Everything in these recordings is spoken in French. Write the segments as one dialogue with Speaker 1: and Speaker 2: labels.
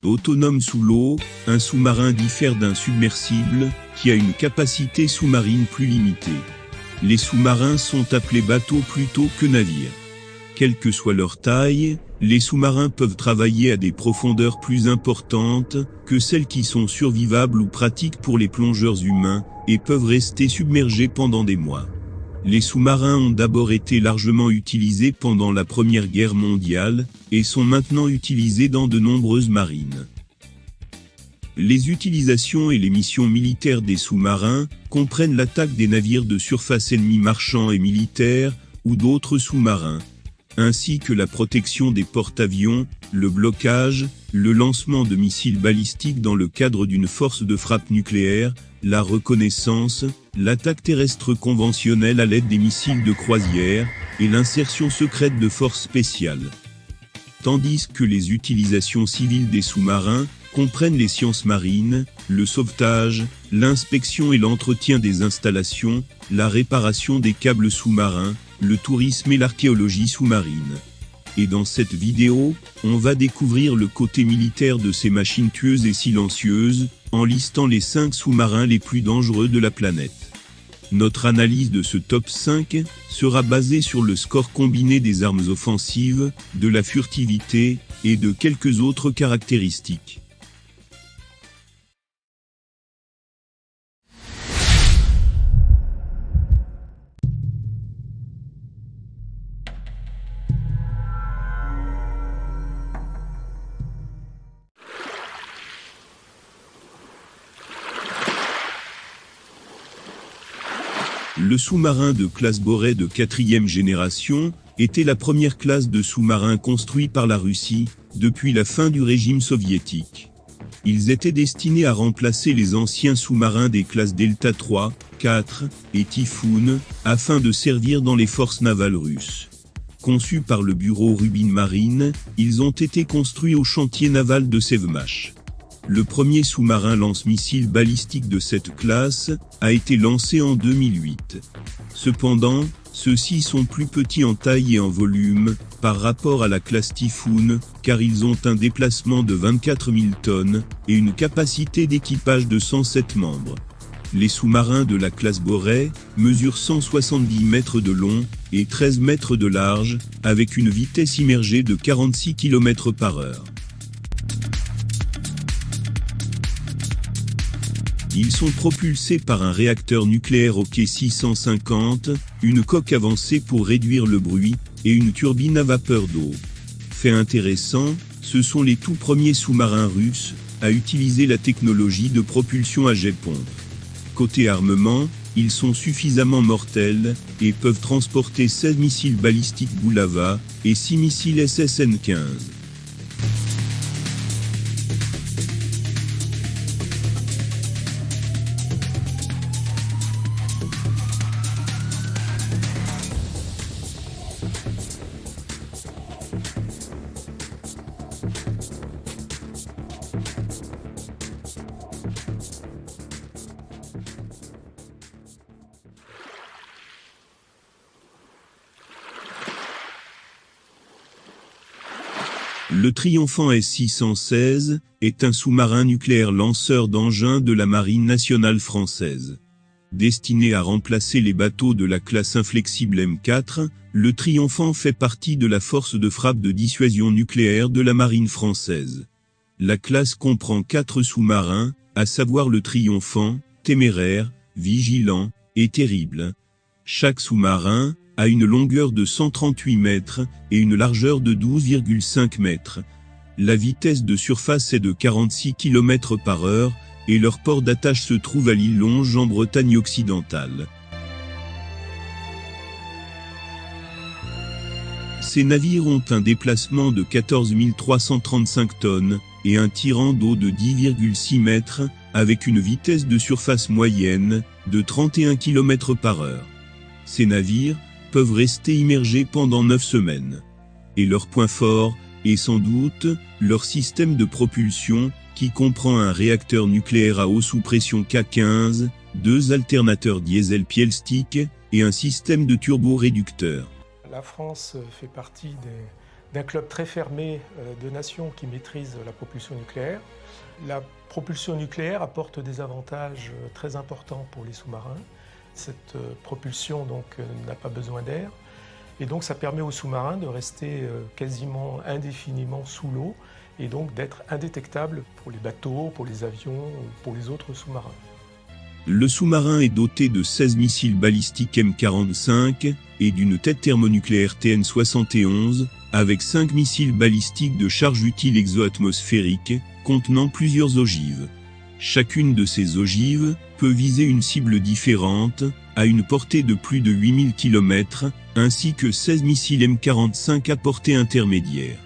Speaker 1: Autonome sous l'eau, un sous-marin diffère d'un submersible, qui a une capacité sous-marine plus limitée. Les sous-marins sont appelés bateaux plutôt que navires. Quelle que soit leur taille, les sous-marins peuvent travailler à des profondeurs plus importantes que celles qui sont survivables ou pratiques pour les plongeurs humains, et peuvent rester submergés pendant des mois. Les sous-marins ont d'abord été largement utilisés pendant la Première Guerre mondiale, et sont maintenant utilisés dans de nombreuses marines. Les utilisations et les missions militaires des sous-marins comprennent l'attaque des navires de surface ennemis marchands et militaires, ou d'autres sous-marins, ainsi que la protection des porte-avions, le blocage, le lancement de missiles balistiques dans le cadre d'une force de frappe nucléaire, la reconnaissance, l'attaque terrestre conventionnelle à l'aide des missiles de croisière, et l'insertion secrète de forces spéciales. Tandis que les utilisations civiles des sous-marins comprennent les sciences marines, le sauvetage, l'inspection et l'entretien des installations, la réparation des câbles sous-marins, le tourisme et l'archéologie sous-marine. Et dans cette vidéo, on va découvrir le côté militaire de ces machines tueuses et silencieuses, en listant les 5 sous-marins les plus dangereux de la planète. Notre analyse de ce top 5 sera basée sur le score combiné des armes offensives, de la furtivité, et de quelques autres caractéristiques. Le sous-marin de classe Boré de 4e génération était la première classe de sous-marins construits par la Russie depuis la fin du régime soviétique. Ils étaient destinés à remplacer les anciens sous-marins des classes Delta 3, 4 et Typhoon afin de servir dans les forces navales russes. Conçus par le bureau Rubin Marine, ils ont été construits au chantier naval de Sevmash. Le premier sous-marin lance-missiles balistique de cette classe a été lancé en 2008. Cependant, ceux-ci sont plus petits en taille et en volume par rapport à la classe Typhoon, car ils ont un déplacement de 24 000 tonnes et une capacité d'équipage de 107 membres. Les sous-marins de la classe Boré mesurent 170 mètres de long et 13 mètres de large, avec une vitesse immergée de 46 km/h. Ils sont propulsés par un réacteur nucléaire Oké 650, une coque avancée pour réduire le bruit, et une turbine à vapeur d'eau. Fait intéressant, ce sont les tout premiers sous-marins russes à utiliser la technologie de propulsion à jet pompe. Côté armement, ils sont suffisamment mortels et peuvent transporter 16 missiles balistiques Bulava et 6 missiles SSN-15. Le Triomphant S-616 est un sous-marin nucléaire lanceur d'engins de la Marine nationale française. Destiné à remplacer les bateaux de la classe inflexible M4, le Triomphant fait partie de la force de frappe de dissuasion nucléaire de la Marine française. La classe comprend 4 sous-marins, à savoir le Triomphant, Téméraire, Vigilant et Terrible. Chaque sous-marin a une longueur de 138 mètres et une largeur de 12,5 mètres. La vitesse de surface est de 46 km/h et leur port d'attache se trouve à l'île Longe en Bretagne occidentale. Ces navires ont un déplacement de 14 335 tonnes et un tirant d'eau de 10,6 mètres avec une vitesse de surface moyenne de 31 km/h. Ces navires peuvent rester immergés pendant 9 semaines. Et leur point fort est sans doute leur système de propulsion qui comprend un réacteur nucléaire à eau sous pression K15, 2 alternateurs diesel Pielstick et un système de turbo-réducteur.
Speaker 2: La France fait partie d'un club très fermé de nations qui maîtrisent la propulsion nucléaire. La propulsion nucléaire apporte des avantages très importants pour les sous-marins. Cette propulsion n'a pas besoin d'air et donc ça permet aux sous-marins de rester quasiment indéfiniment sous l'eau et donc d'être indétectables pour les bateaux, pour les avions ou pour les autres sous-marins.
Speaker 1: Le sous-marin est doté de 16 missiles balistiques M45 et d'une tête thermonucléaire TN-71 avec 5 missiles balistiques de charge utile exo-atmosphérique contenant plusieurs ogives. Chacune de ces ogives peut viser une cible différente à une portée de plus de 8000 km ainsi que 16 missiles M45 à portée intermédiaire.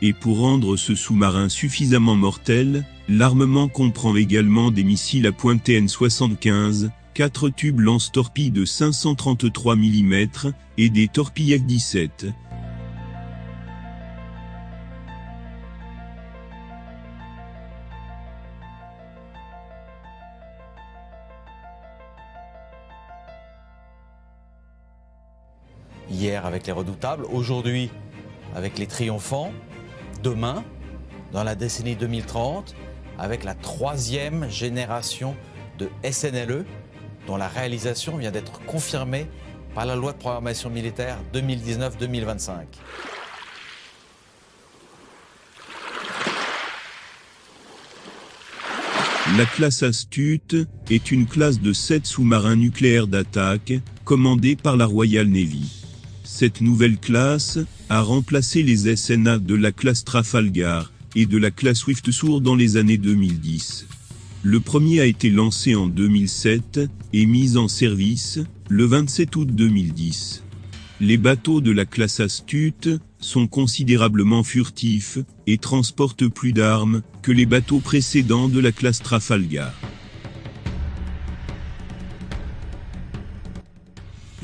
Speaker 1: Et pour rendre ce sous-marin suffisamment mortel, l'armement comprend également des missiles à pointe TN-75, 4 tubes lance-torpilles de 533 mm et des torpilles F-17.
Speaker 3: Hier avec les redoutables, aujourd'hui avec les triomphants, demain, dans la décennie 2030, avec la 3e génération de SNLE, dont la réalisation vient d'être confirmée par la loi de programmation militaire 2019-2025.
Speaker 1: La classe Astute est une classe de 7 sous-marins nucléaires d'attaque, commandée par la Royal Navy. Cette nouvelle classe a remplacé les SNA de la classe Trafalgar et de la classe Swiftsure dans les années 2010. Le premier a été lancé en 2007 et mis en service le 27 août 2010. Les bateaux de la classe Astute sont considérablement furtifs et transportent plus d'armes que les bateaux précédents de la classe Trafalgar.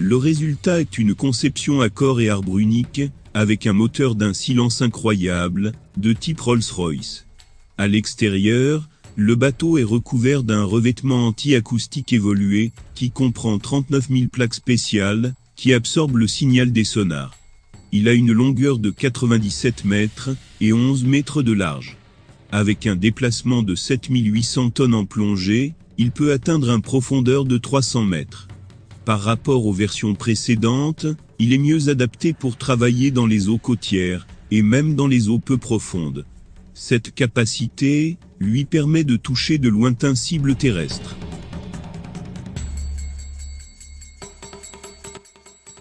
Speaker 1: Le résultat est une conception à corps et arbre unique, avec un moteur d'un silence incroyable, de type Rolls-Royce. À l'extérieur, le bateau est recouvert d'un revêtement anti-acoustique évolué, qui comprend 39 000 plaques spéciales, qui absorbent le signal des sonars. Il a une longueur de 97 mètres et 11 mètres de large. Avec un déplacement de 7800 tonnes en plongée, il peut atteindre une profondeur de 300 mètres. Par rapport aux versions précédentes, il est mieux adapté pour travailler dans les eaux côtières, et même dans les eaux peu profondes. Cette capacité lui permet de toucher de lointaines cibles terrestres.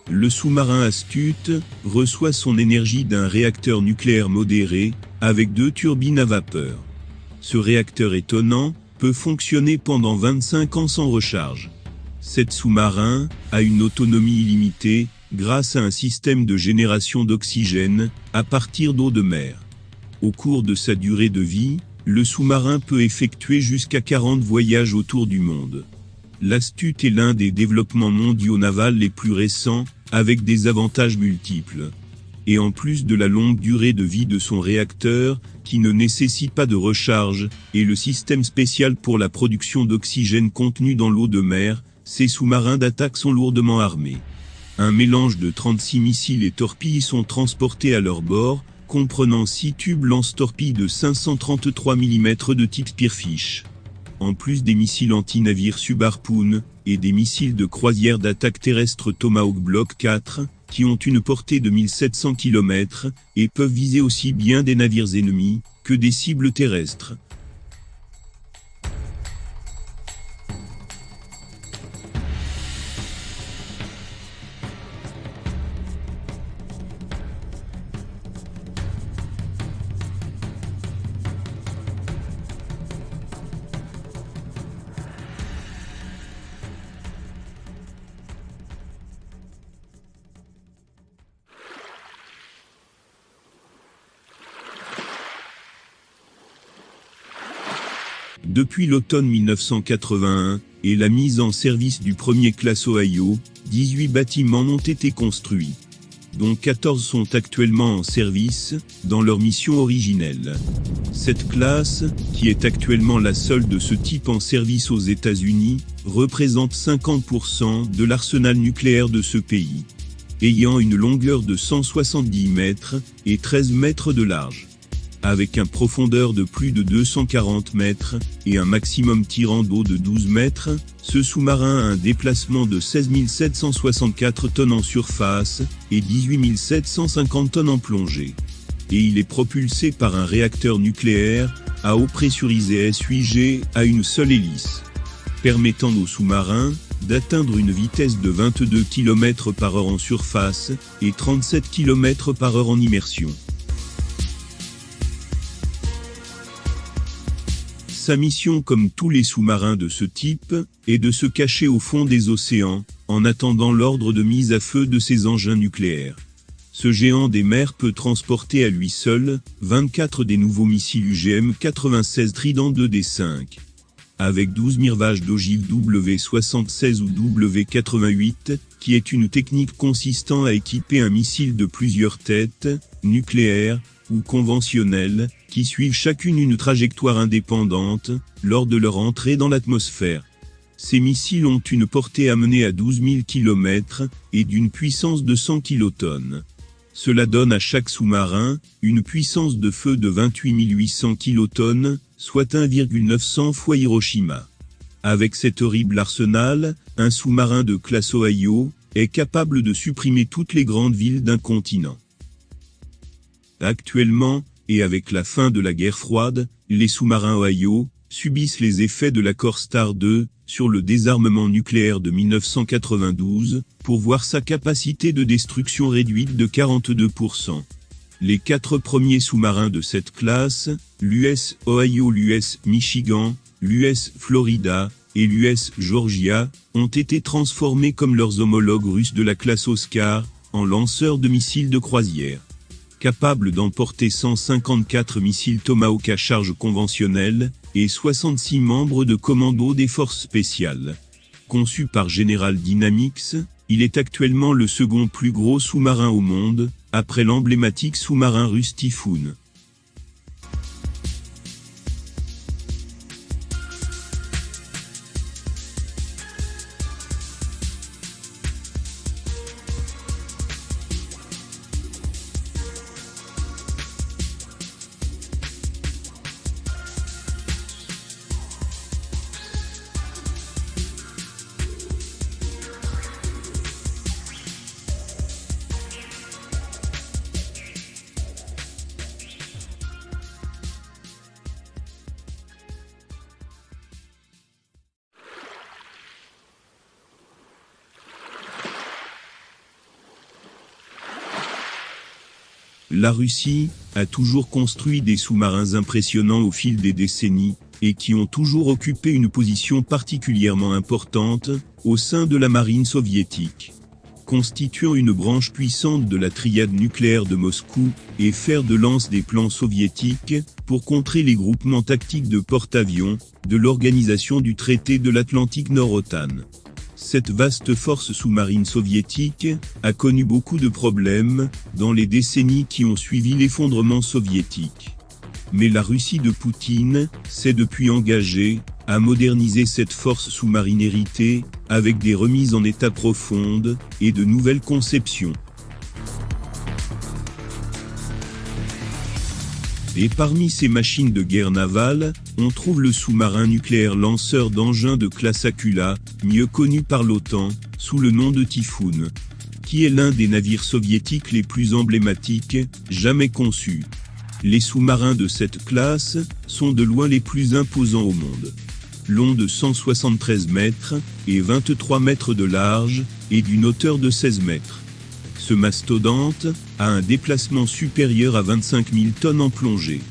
Speaker 1: Le sous-marin Astute reçoit son énergie d'un réacteur nucléaire modéré, avec 2 turbines à vapeur. Ce réacteur étonnant peut fonctionner pendant 25 ans sans recharge. Cet sous-marin a une autonomie illimitée grâce à un système de génération d'oxygène à partir d'eau de mer. Au cours de sa durée de vie, le sous-marin peut effectuer jusqu'à 40 voyages autour du monde. L'Astute est l'un des développements mondiaux navals les plus récents, avec des avantages multiples. Et en plus de la longue durée de vie de son réacteur, qui ne nécessite pas de recharge, et le système spécial pour la production d'oxygène contenu dans l'eau de mer, ces sous-marins d'attaque sont lourdement armés. Un mélange de 36 missiles et torpilles sont transportés à leur bord, comprenant 6 tubes lance-torpilles de 533 mm de type Spearfish. En plus des missiles anti-navires Sub-Harpoon et des missiles de croisière d'attaque terrestre Tomahawk Block 4, qui ont une portée de 1700 km et peuvent viser aussi bien des navires ennemis que des cibles terrestres. Depuis l'automne 1981 et la mise en service du premier classe Ohio, 18 bâtiments ont été construits, dont 14 sont actuellement en service dans leur mission originelle. Cette classe, qui est actuellement la seule de ce type en service aux États-Unis, représente 50% de l'arsenal nucléaire de ce pays. ayant une longueur de 170 mètres et 13 mètres de large. Avec une profondeur de plus de 240 mètres et un maximum tirant d'eau de 12 mètres, ce sous-marin a un déplacement de 16 764 tonnes en surface et 18 750 tonnes en plongée. Et il est propulsé par un réacteur nucléaire à eau pressurisée S8G à une seule hélice, permettant aux sous-marins d'atteindre une vitesse de 22 km/h en surface et 37 km/h en immersion. Sa mission, comme tous les sous-marins de ce type, est de se cacher au fond des océans, en attendant l'ordre de mise à feu de ses engins nucléaires. Ce géant des mers peut transporter à lui seul 24 des nouveaux missiles UGM-96 Trident 2D5. Avec 12 mirvages d'ogive W-76 ou W-88, qui est une technique consistant à équiper un missile de plusieurs têtes, nucléaires ou conventionnelles, qui suivent chacune une trajectoire indépendante, lors de leur entrée dans l'atmosphère. Ces missiles ont une portée amenée à 12 000 km et d'une puissance de 100 kilotonnes. Cela donne à chaque sous-marin une puissance de feu de 28 800 kilotonnes, soit 1,900 fois Hiroshima. Avec cet horrible arsenal, un sous-marin de classe Ohio est capable de supprimer toutes les grandes villes d'un continent. Actuellement, et avec la fin de la guerre froide, les sous-marins Ohio subissent les effets de l'accord START II sur le désarmement nucléaire de 1992, pour voir sa capacité de destruction réduite de 42%. Les 4 premiers sous-marins de cette classe, l'US Ohio, l'US Michigan, l'US Florida et l'US Georgia, ont été transformés comme leurs homologues russes de la classe Oscar, en lanceurs de missiles de croisière. Capables d'emporter 154 missiles Tomahawk à charge conventionnelle et 66 membres de commando des forces spéciales. Conçu par General Dynamics, il est actuellement le second plus gros sous-marin au monde, après l'emblématique sous-marin russe Typhoon. La Russie a toujours construit des sous-marins impressionnants au fil des décennies, et qui ont toujours occupé une position particulièrement importante au sein de la marine soviétique. Constituant une branche puissante de la triade nucléaire de Moscou, et fer de lance des plans soviétiques, pour contrer les groupements tactiques de porte-avions, de l'organisation du traité de l'Atlantique Nord-OTAN. Cette vaste force sous-marine soviétique a connu beaucoup de problèmes dans les décennies qui ont suivi l'effondrement soviétique. Mais la Russie de Poutine s'est depuis engagée à moderniser cette force sous-marine héritée avec des remises en état profondes et de nouvelles conceptions. Et parmi ces machines de guerre navale, on trouve le sous-marin nucléaire lanceur d'engins de classe Akula, mieux connu par l'OTAN, sous le nom de Typhoon, qui est l'un des navires soviétiques les plus emblématiques jamais conçus. Les sous-marins de cette classe sont de loin les plus imposants au monde. Long de 173 mètres et 23 mètres de large et d'une hauteur de 16 mètres. Ce mastodonte a un déplacement supérieur à 25 000 tonnes en plongée.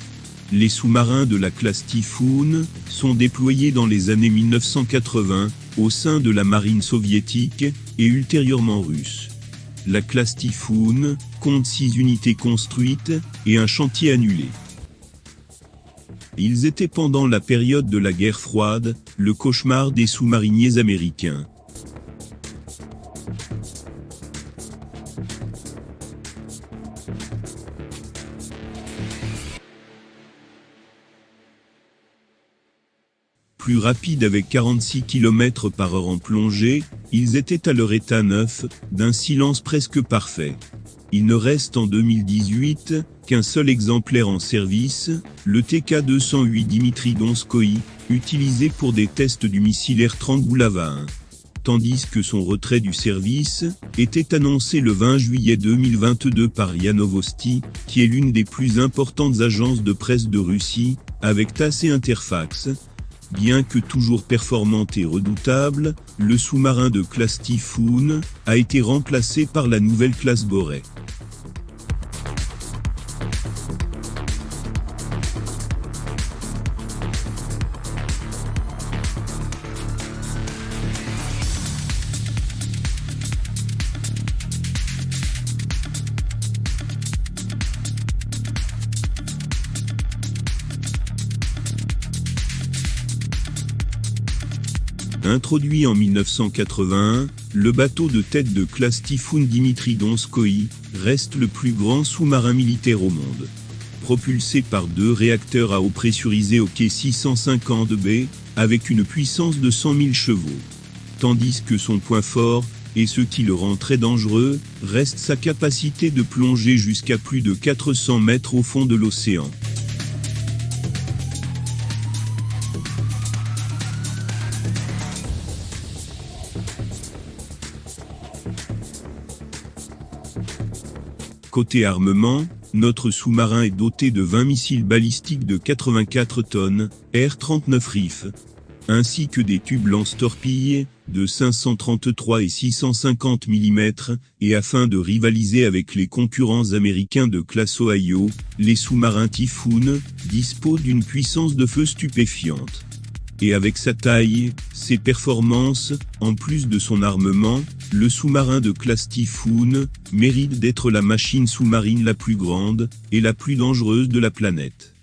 Speaker 1: Les sous-marins de la classe Typhoon sont déployés dans les années 1980 au sein de la marine soviétique et ultérieurement russe. La classe Typhoon compte 6 unités construites et un chantier annulé. Ils étaient pendant la période de la guerre froide le cauchemar des sous-mariniers américains. plus rapides avec 46 km par heure en plongée, ils étaient à leur état neuf, d'un silence presque parfait. Il ne reste en 2018 qu'un seul exemplaire en service, le TK-208 Dimitri Donskoï, utilisé pour des tests du missile R-30 Bulava 1. Tandis que son retrait du service était annoncé le 20 juillet 2022 par RIA Novosti, qui est l'une des plus importantes agences de presse de Russie, avec TASS et Interfax. Bien que toujours performante et redoutable, le sous-marin de classe Typhoon a été remplacé par la nouvelle classe Borei. Introduit en 1981, le bateau de tête de classe Typhoon Dimitri Donskoï reste le plus grand sous-marin militaire au monde. Propulsé par 2 réacteurs à eau pressurisée au quai 650B, avec une puissance de 100 000 chevaux. Tandis que son point fort, et ce qui le rend très dangereux, reste sa capacité de plonger jusqu'à plus de 400 mètres au fond de l'océan. Côté armement, notre sous-marin est doté de 20 missiles balistiques de 84 tonnes, R-39 RIF, ainsi que des tubes lance-torpilles de 533 et 650 mm, et afin de rivaliser avec les concurrents américains de classe Ohio, les sous-marins Typhoon disposent d'une puissance de feu stupéfiante. Et avec sa taille, ses performances, en plus de son armement, le sous-marin de classe Typhoon mérite d'être la machine sous-marine la plus grande et la plus dangereuse de la planète.